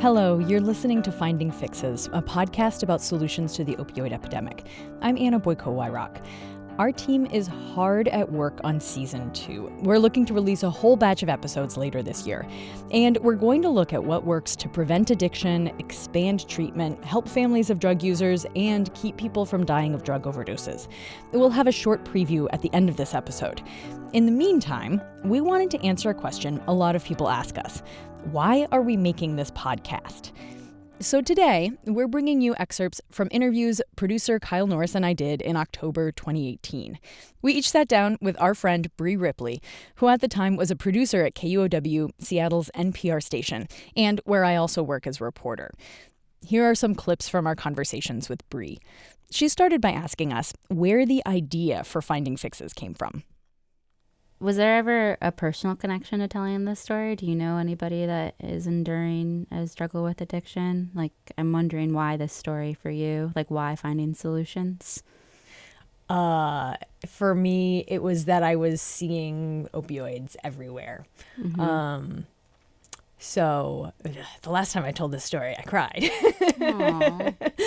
Hello, you're listening to Finding Fixes, a podcast about solutions to the opioid epidemic. I'm Anna Boiko-Weyrauch. Our team is hard at work on season 2. We're looking to release a whole batch of episodes later this year. And we're going to look at what works to prevent addiction, expand treatment, help families of drug users, and keep people from dying of drug overdoses. We'll have a short preview at the end of this episode. In the meantime, we wanted to answer a question a lot of people ask us. Why are we making this podcast? So today, we're bringing you excerpts from interviews producer Kyle Norris and I did in October 2018. We each sat down with our friend Brie Ripley, who at the time was a producer at KUOW, Seattle's NPR station, and where I also work as a reporter. Here are some clips from our conversations with Brie. She started by asking us where the idea for Finding Fixes came from. Was there ever a personal connection to telling this story? Do you know anybody that is enduring a struggle with addiction? Like, I'm wondering why this story for you, like why finding solutions? For me, it was that I was seeing opioids everywhere. Mm-hmm. So the last time I told this story, I cried.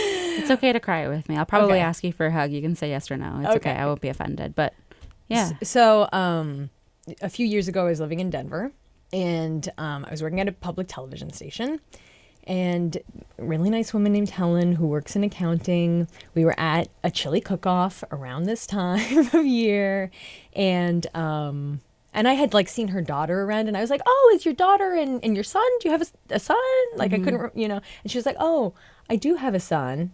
It's okay to cry with me. I'll probably ask you for a hug. You can say yes or no. It's okay. I won't be offended, but yeah. So a few years ago, I was living in Denver, and I was working at a public television station, and a really nice woman named Helen who works in accounting. We were at a chili cook-off around this time of year, and I had seen her daughter around, and I was like, "Oh, is your daughter and your son? Do you have a son?" Like I couldn't, And she was like, "Oh, I do have a son,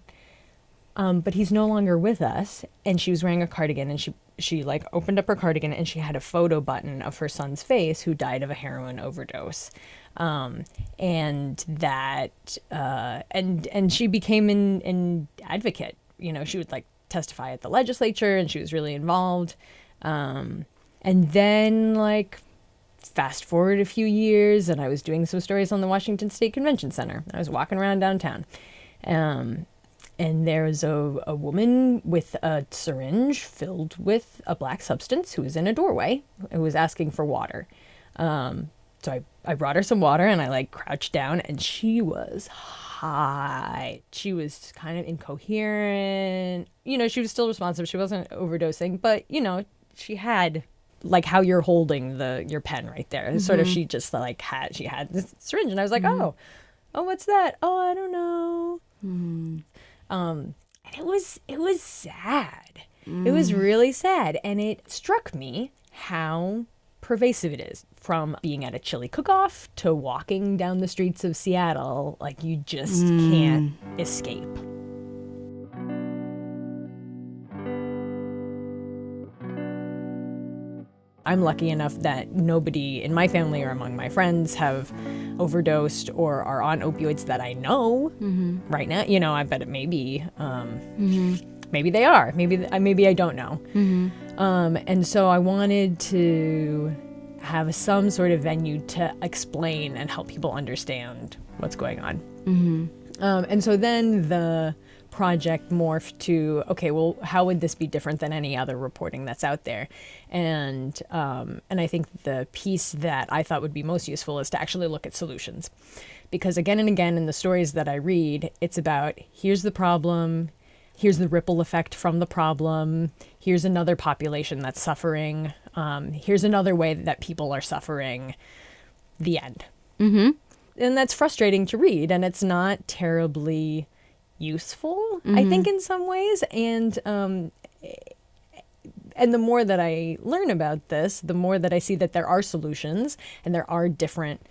but he's no longer with us." And she was wearing a cardigan, and she opened up her cardigan, and she had a photo button of her son's face who died of a heroin overdose. And she became an advocate. She would testify at the legislature, and she was really involved. And then fast forward a few years, and I was doing some stories on the Washington State Convention Center. I was walking around downtown. And there's a woman with a syringe filled with a black substance who was in a doorway who was asking for water. So I brought her some water, and I crouched down, and she was high. She was kind of incoherent. She was still responsive. She wasn't overdosing, but she had how you're holding your pen right there. Mm-hmm. Sort of, she just had this syringe, and I was like, mm-hmm. oh, what's that? Oh, I don't know. Mm-hmm. And it was sad. It was really sad. And it struck me how pervasive it is, from being at a chili cook-off to walking down the streets of Seattle. You just can't escape. I'm lucky enough that nobody in my family or among my friends have overdosed or are on opioids that I know right now. I bet it maybe they are. Maybe I don't know. And so I wanted to have some sort of venue to explain and help people understand what's going on. And so then the project morphed to, how would this be different than any other reporting that's out there? And I think the piece that I thought would be most useful is to actually look at solutions. Because again and again in the stories that I read, it's about, here's the problem, here's the ripple effect from the problem, here's another population that's suffering, here's another way that people are suffering, the end. And that's frustrating to read, and it's not terribly useful, I think, in some ways. And the more that I learn about this, the more that I see that there are solutions, and there are different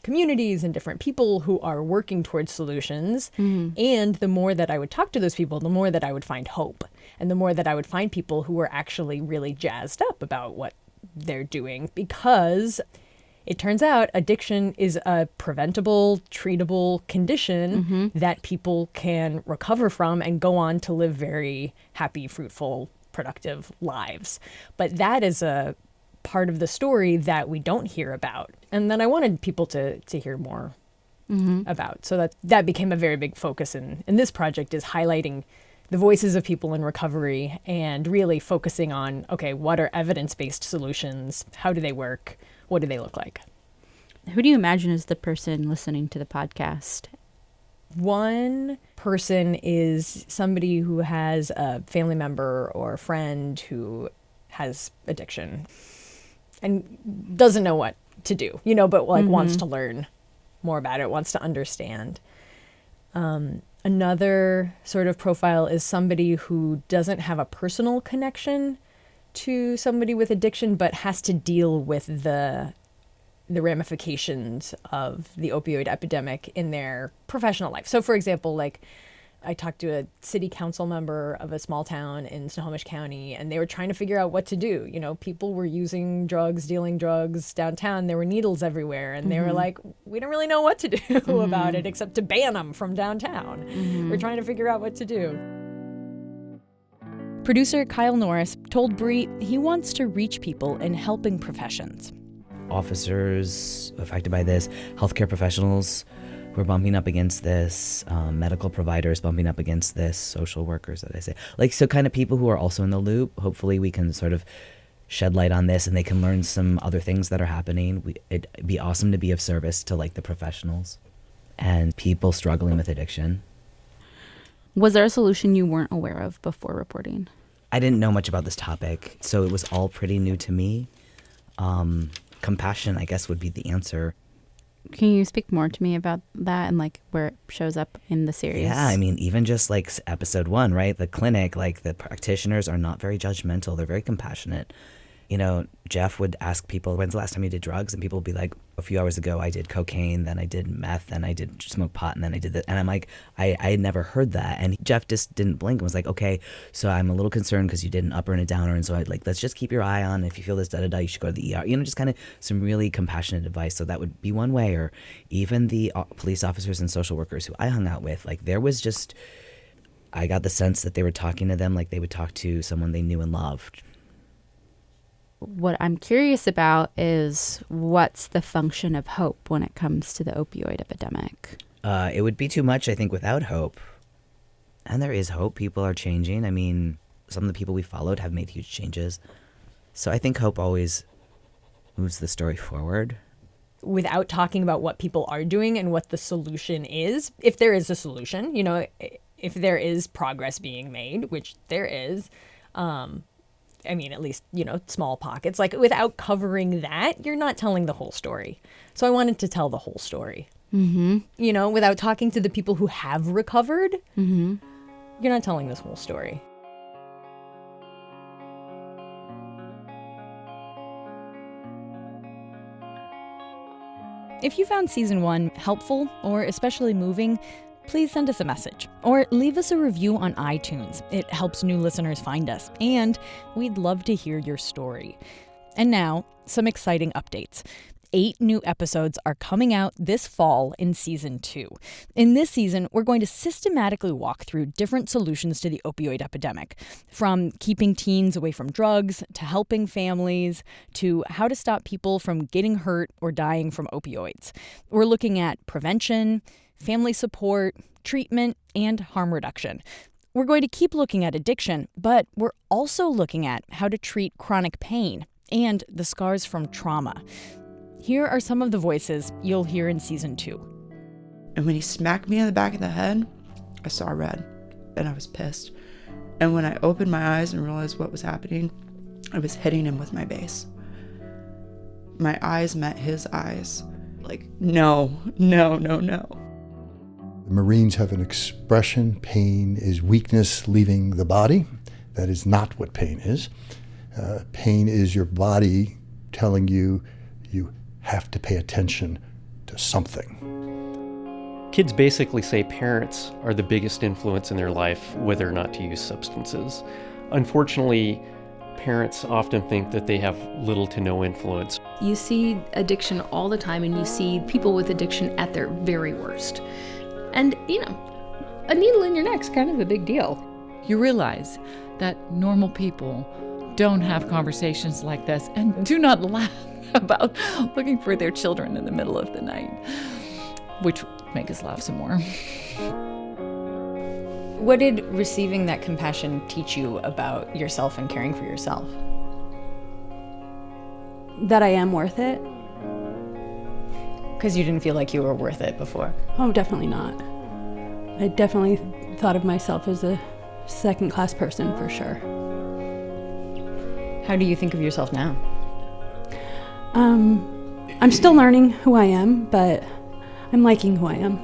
communities and different people who are working towards solutions. And the more that I would talk to those people, the more that I would find hope, and the more that I would find people who were actually really jazzed up about what they're doing, because it turns out addiction is a preventable, treatable condition that people can recover from and go on to live very happy, fruitful, productive lives. But that is a part of the story that we don't hear about, and that I wanted people to hear more about. So that became a very big focus in this project, is highlighting the voices of people in recovery and really focusing on, what are evidence-based solutions? How do they work? What do they look like? Who do you imagine is the person listening to the podcast? One person is somebody who has a family member or a friend who has addiction and doesn't know what to do, but wants to learn more about it, wants to understand. Another sort of profile is somebody who doesn't have a personal connection to somebody with addiction, but has to deal with the ramifications of the opioid epidemic in their professional life. So, for example, I talked to a city council member of a small town in Snohomish County, and they were trying to figure out what to do. People were using drugs, dealing drugs downtown. There were needles everywhere, and they were like, we don't really know what to do about it except to ban them from downtown. We're trying to figure out what to do. Producer Kyle Norris told Brie he wants to reach people in helping professions. Officers affected by this, healthcare professionals who are bumping up against this, medical providers bumping up against this, social workers, that I say. So kind of people who are also in the loop. Hopefully we can sort of shed light on this and they can learn some other things that are happening. It'd be awesome to be of service to the professionals and people struggling with addiction. Was there a solution you weren't aware of before reporting? I didn't know much about this topic, so it was all pretty new to me. Compassion, I guess, would be the answer. Can you speak more to me about that and where it shows up in the series? Yeah, I mean, even just episode 1, right? The clinic, the practitioners are not very judgmental. They're very compassionate. Jeff would ask people, when's the last time you did drugs? And people would be like, a few hours ago, I did cocaine, then I did meth, then I did smoke pot, and then I did that. And I'm like, I had never heard that. And Jeff just didn't blink and was like, okay, so I'm a little concerned because you did an upper and a downer. And so I'd let's just keep your eye on, if you feel this, da-da-da, you should go to the ER. Just kind of some really compassionate advice. So that would be one way. Or even the police officers and social workers who I hung out with, there was just, I got the sense that they were talking to them like they would talk to someone they knew and loved. What I'm curious about is what's the function of hope when it comes to the opioid epidemic? It would be too much, I think, without hope. And there is hope. People are changing. I mean, some of the people we followed have made huge changes. So I think hope always moves the story forward. Without talking about what people are doing and what the solution is, if there is a solution, if there is progress being made, which there is, at least, small pockets. Without covering that, you're not telling the whole story. So I wanted to tell the whole story. Without talking to the people who have recovered, you're not telling this whole story. If you found season 1 helpful or especially moving, please send us a message or leave us a review on iTunes. It helps new listeners find us, and we'd love to hear your story. And now, some exciting updates. 8 new episodes are coming out this fall in season 2. In this season, we're going to systematically walk through different solutions to the opioid epidemic, from keeping teens away from drugs, to helping families, to how to stop people from getting hurt or dying from opioids. We're looking at prevention, family support, treatment, and harm reduction. We're going to keep looking at addiction, but we're also looking at how to treat chronic pain and the scars from trauma. Here are some of the voices you'll hear in season 2. And when he smacked me in the back of the head, I saw red, and I was pissed. And when I opened my eyes and realized what was happening, I was hitting him with my base. My eyes met his eyes. No. The Marines have an expression, pain is weakness leaving the body. That is not what pain is. Pain is your body telling you you have to pay attention to something. Kids basically say parents are the biggest influence in their life whether or not to use substances. Unfortunately, parents often think that they have little to no influence. You see addiction all the time, and you see people with addiction at their very worst. And, a needle in your neck's kind of a big deal. You realize that normal people don't have conversations like this and do not laugh about looking for their children in the middle of the night, which make us laugh some more. What did receiving that compassion teach you about yourself and caring for yourself? That I am worth it. Because you didn't feel like you were worth it before? Oh, definitely not. I definitely thought of myself as a second-class person for sure. How do you think of yourself now? I'm still learning who I am, but I'm liking who I am.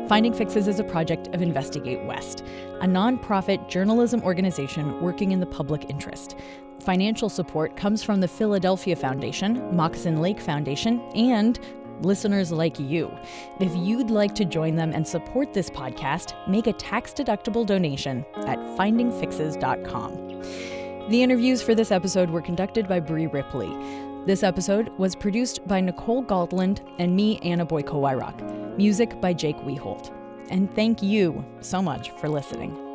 Finding Fixes is a project of Investigate West, a nonprofit journalism organization working in the public interest. Financial support comes from the Philadelphia Foundation, Moccasin Lake Foundation, and listeners like you. If you'd like to join them and support this podcast, make a tax-deductible donation at findingfixes.com. The interviews for this episode were conducted by Brie Ripley. This episode was produced by Nicole Galtland and me, Anna Boiko-Weyrauch. Music by Jake Weholt. And thank you so much for listening.